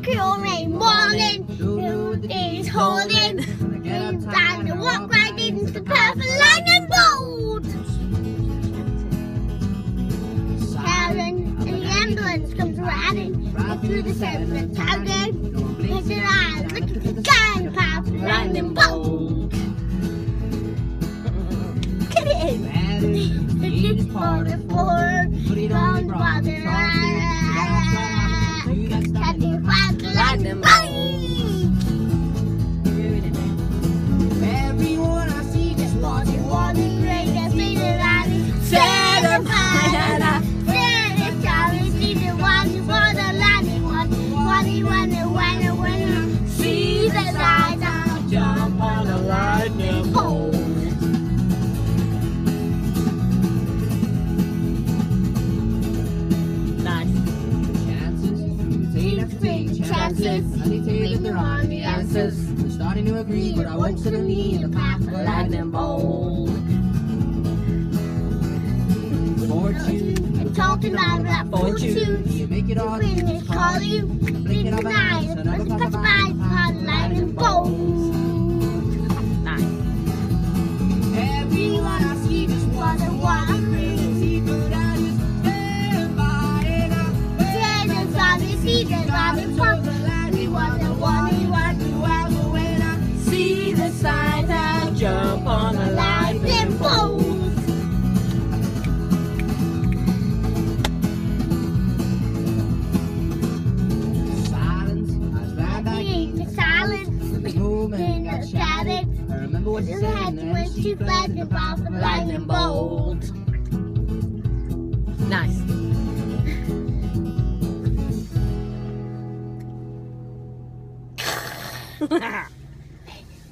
early morning, is holding, and to walk right into the path of lightning bolt. Siren and the ambulance comes riding right through the seven and target. Takes an eye, look at the sky, the path of lightning bolt. Get it in. The kids part it forward, put it on the brother. Lightning bolt. Everyone I see just wants it, want it great. That's me that I need. Set a fire, set a Charlie, see the one who for the lightning one. When see the light, I'll jump on the lightning bolt. Chances, I tell you there aren't the answers. I'm starting to agree, but I won't suddenly in the path of a lightning bolt. Fortune, I'm talking about that fortune. You make it all, just call you. Blink it all by, another pass by, called lightning bolt. Nice. Everyone I see just wants to walk. See the lightning bolt. We want the one we want to have when I see the sign. I jump on the lightning bolt. Silence, I was right back in the silence. The movement got shattered. I remember what you said when she flashed off the lightning bolt. Nice. Ha ha!